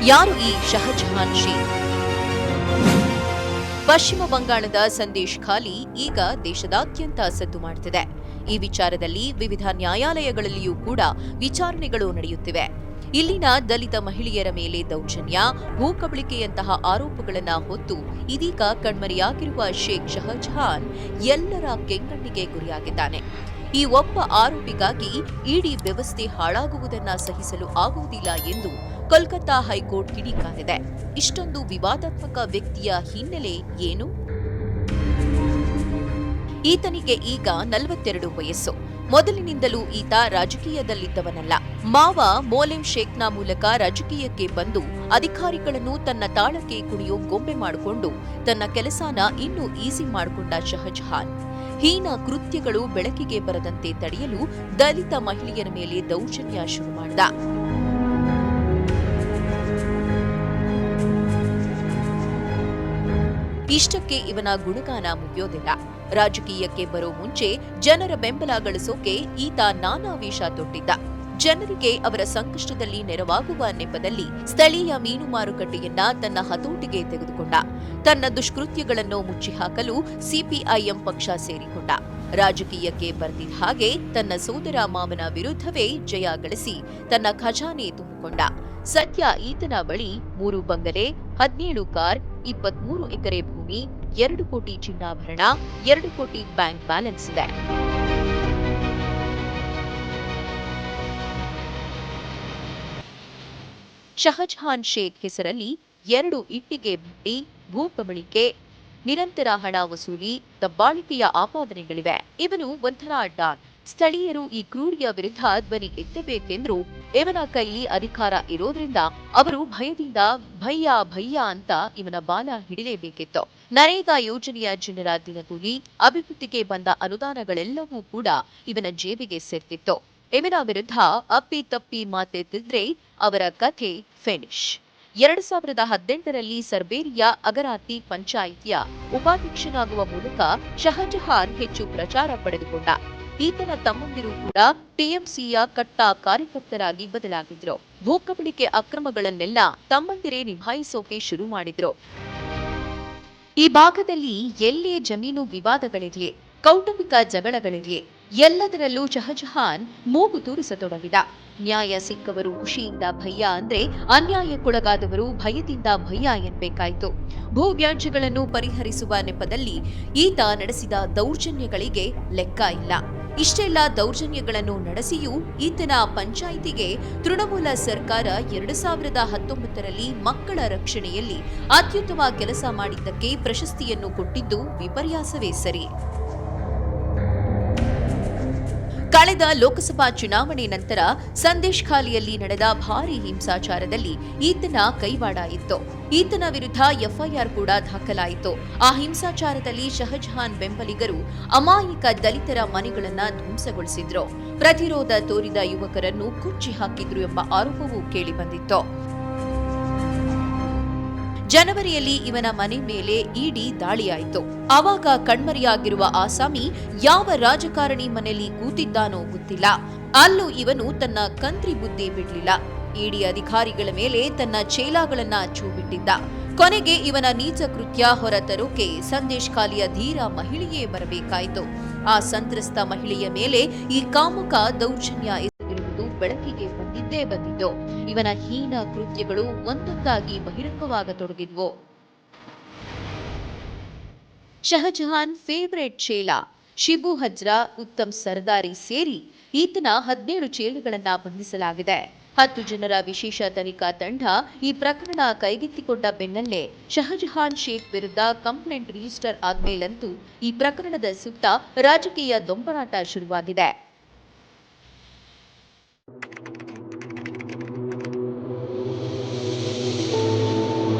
ಯಾರು ಈ ಶಹಜಹಾನ್ ಶೇಖ್? ಪಶ್ಚಿಮ ಬಂಗಾಳದ ಸಂದೇಶ್ ಖಾಲಿ ಈಗ ದೇಶದಾದ್ಯಂತ ಸದ್ದು ಮಾಡುತ್ತಿದೆ. ಈ ವಿಚಾರದಲ್ಲಿ ವಿವಿಧ ನ್ಯಾಯಾಲಯಗಳಲ್ಲಿಯೂ ಕೂಡ ವಿಚಾರಣೆಗಳು ನಡೆಯುತ್ತಿವೆ. ಇಲ್ಲಿನ ದಲಿತ ಮಹಿಳೆಯರ ಮೇಲೆ ದೌರ್ಜನ್ಯ, ಭೂಕಬಳಿಕೆಯಂತಹ ಆರೋಪಗಳನ್ನು ಹೊತ್ತು ಇದೀಗ ಕಣ್ಮರೆಯಾಗಿರುವ ಶೇಖ್ ಶಹಜಹಾನ್ ಎಲ್ಲರ ಕೆಂಗಣ್ಣಿಗೆ ಗುರಿಯಾಗಿದ್ದಾನೆ. ಈ ಒಬ್ಬ ಆರೋಪಿಗಾಗಿ ಇಡೀ ವ್ಯವಸ್ಥೆ ಹಾಳಾಗುವುದನ್ನ ಸಹಿಸಲು ಆಗುವುದಿಲ್ಲ ಎಂದು ಕೋಲ್ಕತ್ತಾ ಹೈಕೋರ್ಟ್ ಕಿಡಿಕಾರಿದೆ. ಇಷ್ಟೊಂದು ವಿವಾದಾತ್ಮಕ ವ್ಯಕ್ತಿಯ ಹಿನ್ನೆಲೆ ಏನು? ಈತನಿಗೆ ಈಗ 42 ವಯಸ್ಸು. ಮೊದಲಿನಿಂದಲೂ ಈತ ರಾಜಕೀಯದಲ್ಲಿದ್ದವನಲ್ಲ. ಮಾವ ಮೋಲೆಂ ಶೇಖ್ನ ಮೂಲಕ ರಾಜಕೀಯಕ್ಕೆ ಬಂದು ಅಧಿಕಾರಿಗಳನ್ನು ತನ್ನ ತಾಳಕ್ಕೆ ಕುಣಿಯೋ ಗೊಂಬೆ ಮಾಡಿಕೊಂಡು ತನ್ನ ಕೆಲಸನ ಇನ್ನೂ ಈಸಿ ಮಾಡಿಕೊಂಡ ಶಹಜಹಾನ್ ಹೀನ ಕೃತ್ಯಗಳು ಬೆಳಕಿಗೆ ಬರದಂತೆ ತಡೆಯಲು ದಲಿತ ಮಹಿಳೆಯರ ಮೇಲೆ ದೌರ್ಜನ್ಯ ಶುರು ಮಾಡಿದ. ಇಷ್ಟಕ್ಕೆ ಇವನ ಗುಣಗಾನ ಮುಗಿಯೋದಿಲ್ಲ. ರಾಜಕೀಯಕ್ಕೆ ಬರೋ ಮುಂಚೆ ಜನರ ಬೆಂಬಲ ಗಳಿಸೋಕೆ ಈತ ನಾನಾ ವೇಷ ತೊಟ್ಟಿದ್ದ. ಜನರಿಗೆ ಅವರ ಸಂಕಷ್ಟದಲ್ಲಿ ನೆರವಾಗುವ ನೆಪದಲ್ಲಿ ಸ್ಥಳೀಯ ಮೀನು ಮಾರುಕಟ್ಟೆಯನ್ನ ತನ್ನ ಹತೋಟಿಗೆ ತೆಗೆದುಕೊಂಡ. ತನ್ನ ದುಷ್ಕೃತ್ಯಗಳನ್ನು ಮುಚ್ಚಿಹಾಕಲು ಸಿಪಿಐಎಂ ಪಕ್ಷ ಸೇರಿಕೊಂಡ. ರಾಜಕೀಯಕ್ಕೆ ಬರ್ತಿದ್ದ ಹಾಗೆ ತನ್ನ ಸೋದರ ಮಾವನ ವಿರುದ್ಧವೇ ಜಯ ಗಳಿಸಿ ತನ್ನ ಖಜಾನೆ ತುಂಬಿಕೊಂಡ. ಸದ್ಯ ಈತನ ಬಳಿ 3 ಬಂಗಲೆ, 17 ಕಾರ್, 23 ಎಕರೆ ಭೂಮಿ, 2 ಕೋಟಿ ಚಿನ್ನಾಭರಣ, 2 ಕೋಟಿ ಬ್ಯಾಂಕ್ ಬ್ಯಾಲೆನ್ಸ್ ಇದೆ. ಶಹಜಹಾನ್ ಶೇಖ್ ಹೆಸರಲ್ಲಿ 2 ಇಟ್ಟಿಗೆ ಭಟ್ಟಿ, ಭೂಕಬಳಿಕೆ, ನಿರಂತರ ಹಣ ವಸೂಲಿ, ದಬ್ಬಾಳಿಕೆಯ ಆಪಾದನೆಗಳಿವೆ. ಇವನು ಒಂಥರ ಡಾನ್. ಸ್ಥಳೀಯರು ಈ ಕ್ರೂರಿಯ ವಿರುದ್ಧ ಧ್ವನಿ ಎತ್ತಬೇಕೆಂದ್ರು ಇವನ ಕೈಲಿ ಅಧಿಕಾರ ಇರೋದ್ರಿಂದ ಅವರು ಭಯದಿಂದ ಭಯ್ಯ ಭಯ್ಯ ಅಂತ ಇವನ ಬಾಲ ಹಿಡಿಲೇಬೇಕಿತ್ತು. ನರೇಗಾ ಯೋಜನೆಯ ಜನರ ದಿನಗೂಲಿ, ಅಭಿವೃದ್ಧಿಗೆ ಬಂದ ಅನುದಾನಗಳೆಲ್ಲವೂ ಕೂಡ ಇವನ ಜೇಬಿಗೆ ಸೇರ್ತಿತ್ತು. ಇವನ ವಿರುದ್ಧ ಅಪ್ಪಿ ತಪ್ಪಿ ಮಾತೆತ್ತಿದ್ರೆ ಅವರ ಕಥೆ ಫಿನಿಶ್. 2018ರಲ್ಲಿ ಸರ್ಬೇರಿಯಾ ಅಗರಾತಿ ಪಂಚಾಯಿತಿಯ ಉಪಾಧ್ಯಕ್ಷನಾಗುವ ಮೂಲಕ ಶಹಜಹಾನ್ ಹೆಚ್ಚು ಪ್ರಚಾರ ಪಡೆದುಕೊಂಡ. ಈತನ ತಮ್ಮಂದಿರು ಕೂಡ ಟಿಎಂಸಿಯ ಕಟ್ಟಾ ಕಾರ್ಯಕರ್ತರಾಗಿ ಬದಲಾಗಿದ್ರು. ಭೂಕಬಳಿಕೆ ಅಕ್ರಮಗಳನ್ನೆಲ್ಲ ತಮ್ಮಂದಿರೇ ನಿಭಾಯಿಸೋಕೆ ಶುರು ಮಾಡಿದ್ರು. ಈ ಭಾಗದಲ್ಲಿ ಎಲ್ಲೇ ಜಮೀನು ವಿವಾದಗಳಿರಲಿ, ಕೌಟುಂಬಿಕ ಜಗಳಗಳಿರಲಿ, ಎಲ್ಲದರಲ್ಲೂ ಶಹಜಹಾನ್ ಮೂಗು ತೂರಿಸತೊಡಗಿದ. ನ್ಯಾಯ ಸಿಕ್ಕವರು ಖುಷಿಯಿಂದ ಭಯ್ಯ ಅಂದ್ರೆ ಅನ್ಯಾಯಕ್ಕೊಳಗಾದವರು ಭಯದಿಂದ ಭಯ್ಯ ಎನ್ಬೇಕಾಯ್ತು. ಭೂ ವ್ಯಾಜ್ಯಗಳನ್ನು ಪರಿಹರಿಸುವ ನೆಪದಲ್ಲಿ ಈತ ನಡೆಸಿದ ದೌರ್ಜನ್ಯಗಳಿಗೆ ಲೆಕ್ಕ ಇಲ್ಲ. ಇಷ್ಟೆಲ್ಲ ದೌರ್ಜನ್ಯಗಳನ್ನು ನಡೆಸಿಯೂ ಈತನ ಪಂಚಾಯಿತಿಗೆ ತೃಣಮೂಲ ಸರ್ಕಾರ 2019ರಲ್ಲಿ ಮಕ್ಕಳ ರಕ್ಷಣೆಯಲ್ಲಿ ಅತ್ಯುತ್ತಮ ಕೆಲಸ ಮಾಡಿದ್ದಕ್ಕೆ ಪ್ರಶಸ್ತಿಯನ್ನು ಕೊಟ್ಟಿದ್ದು ವಿಪರ್ಯಾಸವೇ ಸರಿ. ಕಳೆದ ಲೋಕಸಭಾ ಚುನಾವಣೆ ನಂತರ ಸಂದೇಶ್ ಖಾಲಿಯಲ್ಲಿ ನಡೆದ ಭಾರೀ ಹಿಂಸಾಚಾರದಲ್ಲಿ ಈತನ ಕೈವಾಡ ಇತ್ತು. ಈತನ ವಿರುದ್ಧ ಎಫ್ಐಆರ್ ಕೂಡ ದಾಖಲಾಯಿತು. ಆ ಹಿಂಸಾಚಾರದಲ್ಲಿ ಶಹಜಹಾನ್ ಬೆಂಬಲಿಗರು ಅಮಾಯಕ ದಲಿತರ ಮನೆಗಳನ್ನ ಧ್ವಂಸಗೊಳಿಸಿದ್ರು. ಪ್ರತಿರೋಧ ತೋರಿದ ಯುವಕರನ್ನು ಕುಚ್ಚಿ ಹಾಕಿದ್ರು ಎಂಬ ಆರೋಪವೂ ಕೇಳಿಬಂದಿತ್ತು. ಜನವರಿಯಲ್ಲಿ ಇವನ ಮನೆ ಮೇಲೆ ಇಡಿ ದಾಳಿಯಾಯಿತು. ಆವಾಗ ಕಣ್ಮರೆಯಾಗಿರುವ ಆಸಾಮಿ ಯಾವ ರಾಜಕಾರಣಿ ಮನೆಯಲ್ಲಿ ಕೂತಿದ್ದಾನೋ ಗೊತ್ತಿಲ್ಲ. ಅಲ್ಲೂ ಇವನು ತನ್ನ ಕಂತ್ರಿ ಬುದ್ಧಿ ಬಿಡ್ಲಿಲ್ಲ. ಇಡಿ ಅಧಿಕಾರಿಗಳ ಮೇಲೆ ತನ್ನ ಚೇಲಾಗಳನ್ನ ಚೂಬಿಟ್ಟಿದ್ದ. ಕೊನೆಗೆ ಇವನ ನೀಚ ಕೃತ್ಯ ಹೊರತರೋಕೆ ಸಂದೇಶ್ ಖಾಲಿಯ ಧೀರ ಮಹಿಳೆಯೇ ಬರಬೇಕಾಯಿತು. ಆ ಸಂತ್ರಸ್ತ ಮಹಿಳೆಯ ಮೇಲೆ ಈ ಕಾಮುಕ ದೌರ್ಜನ್ಯ ಎಸಗಿರುವುದು ಬೆಳಕಿಗೆ ಬಂದಿದ್ದು. ಇವನ ಹೀನ ಕೃತ್ಯಗಳು ಒಂದೊಂದಾಗಿ ಬಹಿರಂಗವಾಗತೊಡಗಿದ್ವು. ಶಹಜಹಾನ್ ಫೇವರೇಟ್ ಚೇಲ ಶಿಬು ಹಜ್ರಾ, ಉತ್ತಮ್ ಸರ್ದಾರಿ ಸೇರಿ ಈತನ 17 ಚೇಲುಗಳನ್ನ ಬಂಧಿಸಲಾಗಿದೆ. 10 ಜನರ ವಿಶೇಷ ತನಿಖಾ ತಂಡ ಈ ಪ್ರಕರಣ ಕೈಗೆತ್ತಿಕೊಂಡ ಬೆನ್ನಲ್ಲೇ ಶಹಜಹಾನ್ ಶೇಖ್ ವಿರುದ್ಧ ಕಂಪ್ಲೇಂಟ್ ರಿಜಿಸ್ಟರ್ ಆದ್ಮೇಲಂತೂ ಈ ಪ್ರಕರಣದ ಸುತ್ತ ರಾಜಕೀಯ ದೊಂಬರಾಟ ಶುರುವಾಗಿದೆ.